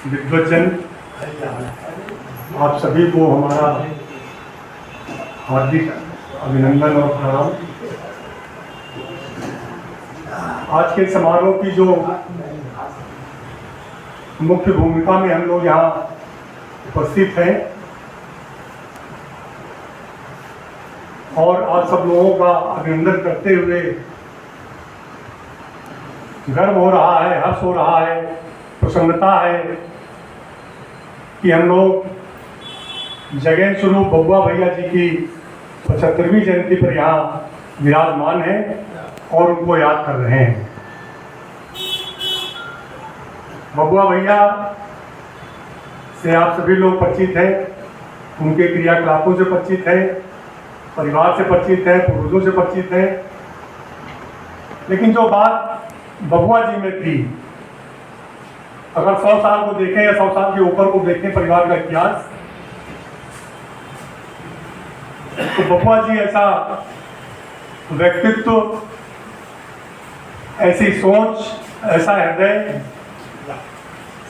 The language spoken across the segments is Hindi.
विद्वज्जन, आप सभी को हमारा हार्दिक अभिनंदन और प्रणाम। आज के समारोह की जो मुख्य भूमिका में हम लोग यहाँ उपस्थित हैं और आप सब लोगों का अभिनंदन करते हुए गर्व हो रहा है, हर्ष हो रहा है, प्रसन्नता है कि हम लोग जगन स्वरूप बबुआ भैया जी की 75वीं जयंती पर यहाँ विराजमान हैं और उनको याद कर रहे हैं। बबुआ भैया से आप सभी लोग परिचित हैं, उनके क्रियाकलापों से परिचित हैं, परिवार से परिचित हैं, पूर्वजों से परिचित हैं। लेकिन जो बात बबुआ जी में थी, अगर 100 साल को देखें या 100 साल के ऊपर को देखें परिवार का इतिहास, तो बबुआ जी ऐसा व्यक्तित्व, ऐसी सोच, ऐसा हृदय,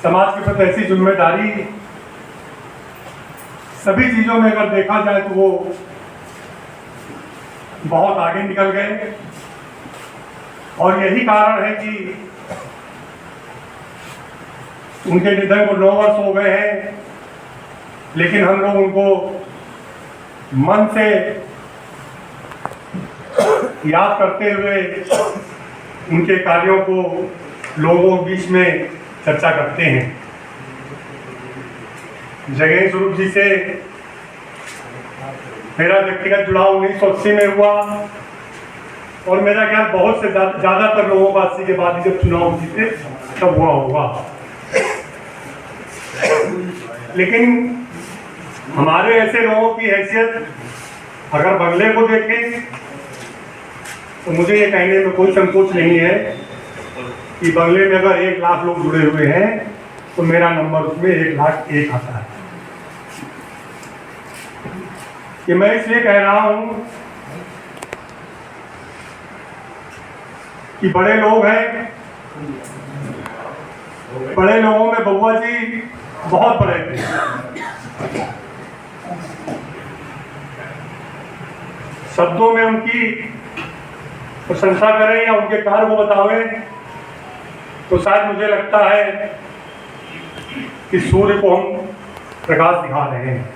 समाज के प्रति ऐसी जिम्मेदारी, सभी चीजों में अगर देखा जाए तो वो बहुत आगे निकल गए। और यही कारण है कि उनके निधन को 9 वर्ष हो गए हैं, लेकिन हम लोग उनको मन से याद करते हुए उनके कार्यों को लोगों के बीच में चर्चा करते हैं। जगन स्वरूप जी से मेरा व्यक्तिगत जुड़ाव 1980 में हुआ और मेरा ख्याल बहुत से ज़्यादातर लोगों का 80 के बाद जब चुनाव जीते तब हुआ होगा। लेकिन हमारे ऐसे लोगों की हैसियत अगर बंगले को देखें तो मुझे ये कहने में कोई संकोच नहीं है कि बंगले में अगर 1 लाख लोग जुड़े हुए हैं तो मेरा नंबर उसमें 1,01,000 आता है। कि मैं इसलिए कह रहा हूं कि बड़े लोग हैं, बड़े लोगों में बबुआ जी बहुत बड़े थे। शब्दों में उनकी प्रशंसा करें या उनके कार्य को बतावें तो शायद मुझे लगता है कि सूर्य को हम प्रकाश दिखा रहे हैं।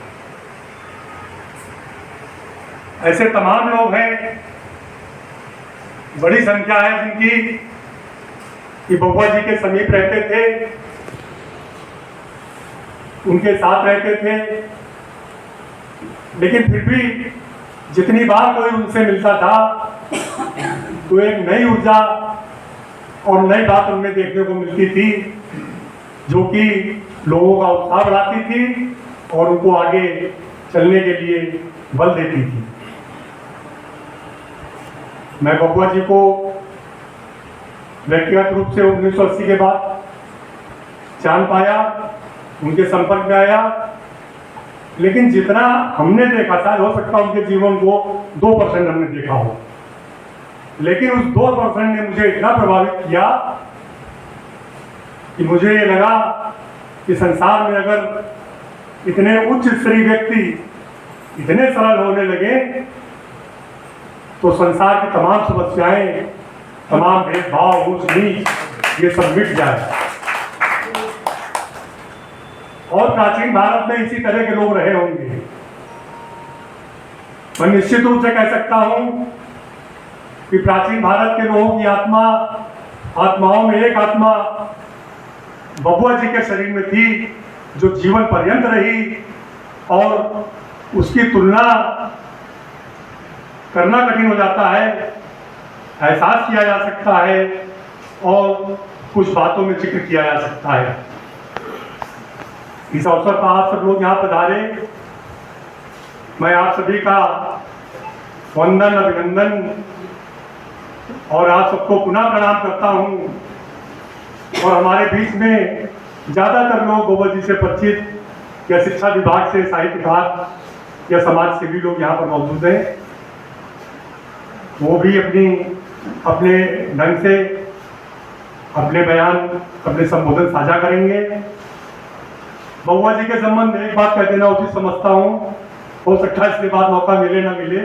ऐसे तमाम लोग हैं, बड़ी संख्या है जिनकी कि बबुआ जी के समीप रहते थे, उनके साथ रहते थे, लेकिन फिर भी जितनी बार कोई उनसे मिलता था तो एक नई ऊर्जा और नई बात उनमें देखने को मिलती थी जो कि लोगों का उत्साह बढ़ाती थी और उनको आगे चलने के लिए बल देती थी। मैं बबुआ जी को व्यक्तिगत रूप से 1980 के बाद जान पाया, उनके संपर्क में आया, लेकिन जितना हमने देखा, शायद हो सकता उनके जीवन को 2% हमने देखा हो, लेकिन उस 2% ने मुझे इतना प्रभावित किया कि मुझे ये लगा कि संसार में अगर इतने उच्च स्तरीय व्यक्ति इतने सरल होने लगे तो संसार की तमाम समस्याएं, तमाम भेदभाव, ऊंच नीच, ये सब मिट जाए। और प्राचीन भारत में इसी तरह के लोग रहे होंगे। मैं निश्चित रूप से कह सकता हूं कि प्राचीन भारत के लोगों की आत्माओं में एक आत्मा बबुआ जी के शरीर में थी जो जीवन पर्यंत रही और उसकी तुलना करना कठिन हो जाता है, एहसास किया जा सकता है और कुछ बातों में जिक्र किया जा सकता है। इस अवसर पर आप सब लोग यहाँ पधारे, मैं आप सभी का वंदन, अभिनंदन और आप सबको पुनः प्रणाम करता हूँ। और हमारे बीच में ज़्यादातर लोग बबुआ जी से परिचित या शिक्षा विभाग से, साहित्यकार या समाज सेवी लोग यहाँ पर मौजूद हैं। वो भी अपने ढंग से अपने बयान, अपने संबोधन साझा करेंगे। बबुआ जी के संबंध में एक बात कह देना उचित समझता हूँ, हो सकता है इसके बाद मौका मिले ना मिले,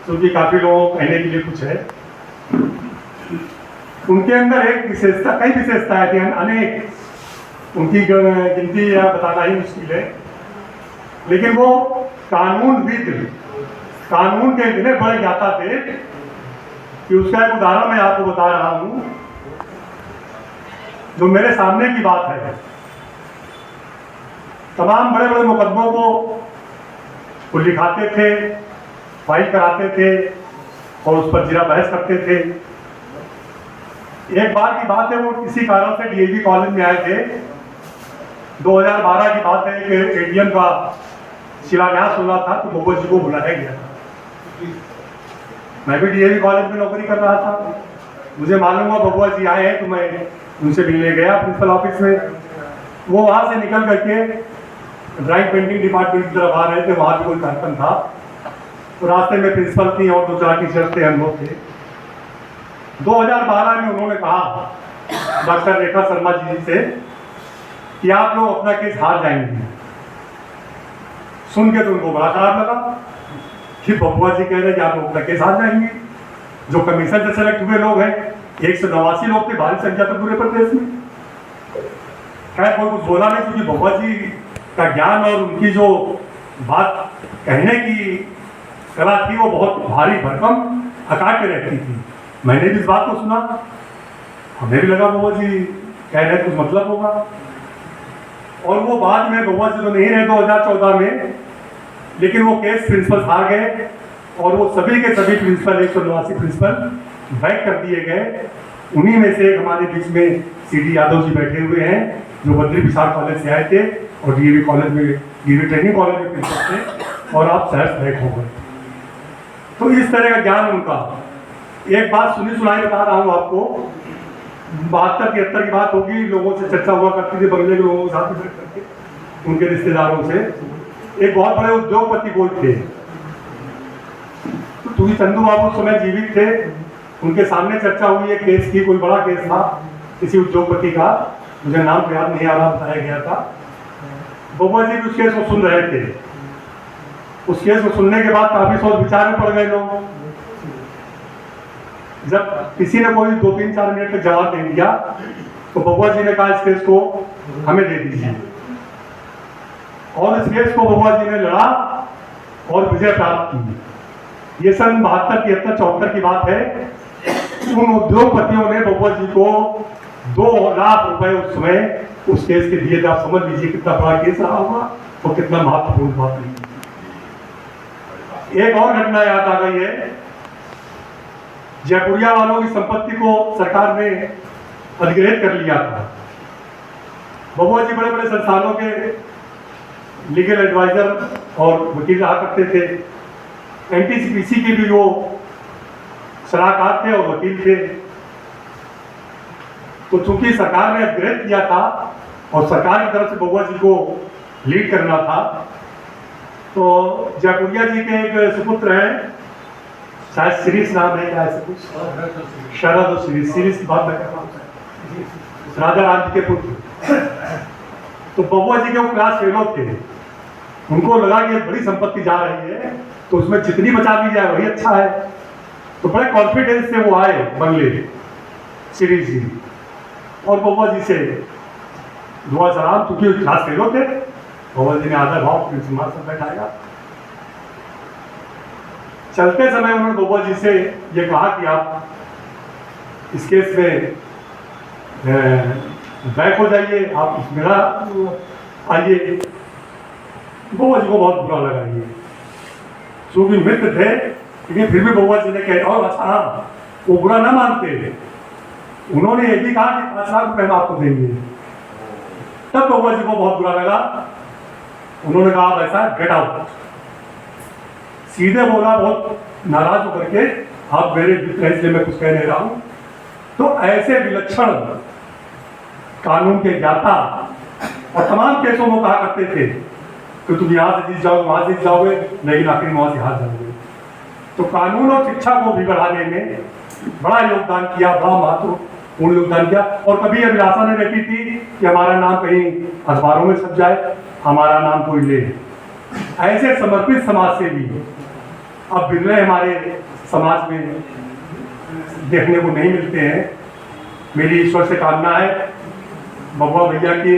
क्योंकि काफी लोगों को कहने के लिए कुछ है। उनके अंदर एक विशेषता, कई विशेषताएं थी, अनेक, उनकी गिनती या बताना ही मुश्किल है, लेकिन वो कानूनविद, कानून के इतने बड़े ज्ञाता थे कि उसका एक उदाहरण मैं आपको बता रहा हूं, जो मेरे सामने की बात है। तमाम बड़े बड़े मुकदमों को वो लिखाते थे, फाइल कराते थे और उस पर जिरा बहस करते थे। एक बार की बात है, वो किसी कारण से डीएवी कॉलेज में आए थे, 2012 की बात है, कि एडीएम का शिलान्यास होना था, तो बबुआ जी को बुलाया गया। मैं भी डीएवी कॉलेज में नौकरी कर रहा था, मुझे मालूम हुआ बबुआ जी आए हैं, तो मैं उनसे मिलने गया प्रिंसिपल ऑफिस में। वो वहाँ से निकल करके ड्राइंग पेंटिंग डिपार्टमेंट की तरफ आ रहे थे, वहाँ भी कोई कार्यक्रम था, तो रास्ते में प्रिंसिपल थी और 2-4 टीचर्स थे, हम लोग थे। 2012 में उन्होंने कहा डॉक्टर रेखा शर्मा जी से कि आप लोग अपना केस हार जाएंगे। सुन के तो उनको बड़ा खराब लगा कि बबुआ जी कह रहे कि आप लोग अपना केस हार जाएंगे। जो कमीशन से सेलेक्ट हुए लोग हैं 189 लोग थे, भारी संख्या तो पूरे प्रदेश में। खैर कोई कुछ बोला नहीं, क्योंकि बबुआ जी का ज्ञान और उनकी जो बात कहने की कला थी वो बहुत भारी भरकम अकाट्य रहती थी। मैंने भी इस बात को सुना, हमें भी लगा बबुआ जी कह रहे कुछ मतलब होगा। और वो बाद में बबुआ जी तो नहीं रहे 2014 में, लेकिन वो केस प्रिंसिपल हार गए और वो सभी के सभी प्रिंसिपल 189 प्रिंसिपल बैक कर दिए गए। उन्हीं में से एक हमारे बीच में सीडी यादव जी बैठे हुए हैं, जो बद्री विशाल कॉलेज से आए थे और डीएवी कॉलेज में, डीएवी ट्रेनिंग कॉलेज में प्रिंसिपल थे, और आप सहर्ष बैक हो गए। तो इस तरह का ज्ञान उनका। एक बात सुनाई बता रहा हूँ आपको, 72-73 की बात होगी, लोगों से चर्चा हुआ करती थी, बंगले के लोगों के साथ बैठ करके, उनके रिश्तेदारों से। एक बहुत बड़े उद्योगपति कोई थे, क्योंकि चंदू बाबू उस समय जीवित थे, उनके सामने चर्चा हुई है केस की, कोई बड़ा केस था किसी उद्योगपति का, मुझे नाम तो याद नहीं आ रहा, बताया गया था। बबुआ जी उस केस को सुन रहे थे। उस केस को सुनने के बाद काफी सोच विचार में पड़ गए लोग। जब किसी ने कोई 2-3-4 मिनट तक जवाब दे दिया, तो बबुआ जी ने कहा इस केस को हमें दे दीजिए, और इस केस को बबुआ जी ने लड़ा और विजय प्राप्त की। ये सन 72, 73, 74 की बात है। उन उद्योगपतियों ने बबुआ जी को 2 लाख रुपए उस समय उस केस के दिए थे। आप समझ लीजिए कितना बड़ा केस रहा होगा और कितना महत्वपूर्ण बात नहीं। एक और घटना याद आ गई है, जयपुरिया वालों की संपत्ति को सरकार ने अधिग्रहित कर लिया था। बबुआ जी बड़े बड़े संस्थानों के लीगल एडवाइजर और वकील रहा करते थे। एनटीपीसी के भी वो सलाहकार थे और वकील थे। तो चूंकि सरकार ने अधिग्रहित किया था और सरकार की तरफ से बबुआ जी को लीड करना था, तो जयपुरिया जी के एक सुपुत्र हैं, शायद सीरीज नाम है क्या ऐसे कुछ, शरद और सीरीज की बात मैं कर रहा हूँ, राजा राम जी के पुत्र। तो बबुआ जी के वो क्लास फेलो थे। उनको लगा कि बड़ी संपत्ति जा रही है, तो उसमें जितनी बचा दी जाए वही अच्छा है। तो बड़े कॉन्फिडेंस से वो आए बंगले सीरीज जी, और बबुआ जी से दुआ सलाम, क्योंकि क्लास फेलो थे। बबुआ जी ने आधा भाव प्रिंसिपल से बैठाया। चलते समय उन्होंने बबुआ जी से ये कहा कि आप इस केस में बैक हो जाइए, आप मेरा आइए। बबुआ जी को बहुत बुरा लगा ये, क्योंकि मित्र थे, लेकिन फिर भी बबुआ जी ने कहा, और अच्छा हाँ, वो बुरा ना मानते, उन्होंने ये भी कहा कि 5 लाख रुपए हम आपको देंगे। तब बबुआ जी को बहुत बुरा लगा। उन्होंने कहा आप ऐसा गेट आउट, सीधे बोला, बहुत नाराज होकर के, आप मेरे मित्र हैं इसलिए मैं कुछ कह नहीं रहा हूं। तो ऐसे विलक्षण कानून के ज्ञाता और तमाम केसों में कहा करते थे कि तुम यहाँ से जीत जाओगे, वहां से जीत जाओगे, लेकिन आखिर वहां से हार जाओगे। तो कानून और शिक्षा को भी बढ़ाने में बड़ा योगदान किया, बड़ा महत्वपूर्ण योगदान किया। और कभी अभिलाषा ने रखी थी कि हमारा नाम कहीं अखबारों में छप जाए, हमारा नाम कोई ले। ऐसे समर्पित समाज से भी अब बिरले हमारे समाज में देखने को नहीं मिलते हैं। मेरी ईश्वर से कामना है, बबुआ भैया के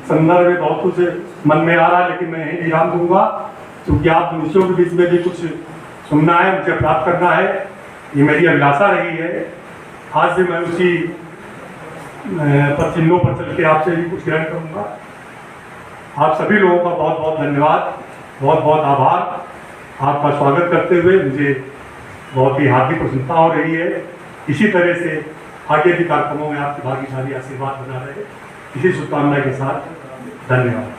संदर्भ में बहुत कुछ मन में आ रहा है, लेकिन मैं यही विराम दूंगा क्योंकि आप मनुष्यों के बीच में भी कुछ सुनना है, मुझे प्राप्त करना है, ये मेरी अभिलाषा रही है। आज से मैं उसी चिन्हों पर चल के आपसे भी कुछ ग्रहण करूँगा। आप सभी लोगों का बहुत बहुत धन्यवाद, बहुत बहुत आभार। आपका स्वागत करते हुए मुझे बहुत ही हार्दिक प्रसन्नता हो रही है। इसी तरह से आगे भी कार्यक्रमों में आपकी भागीदारी आशीर्वाद बना रहे, इसी शुभकामना के साथ धन्यवाद।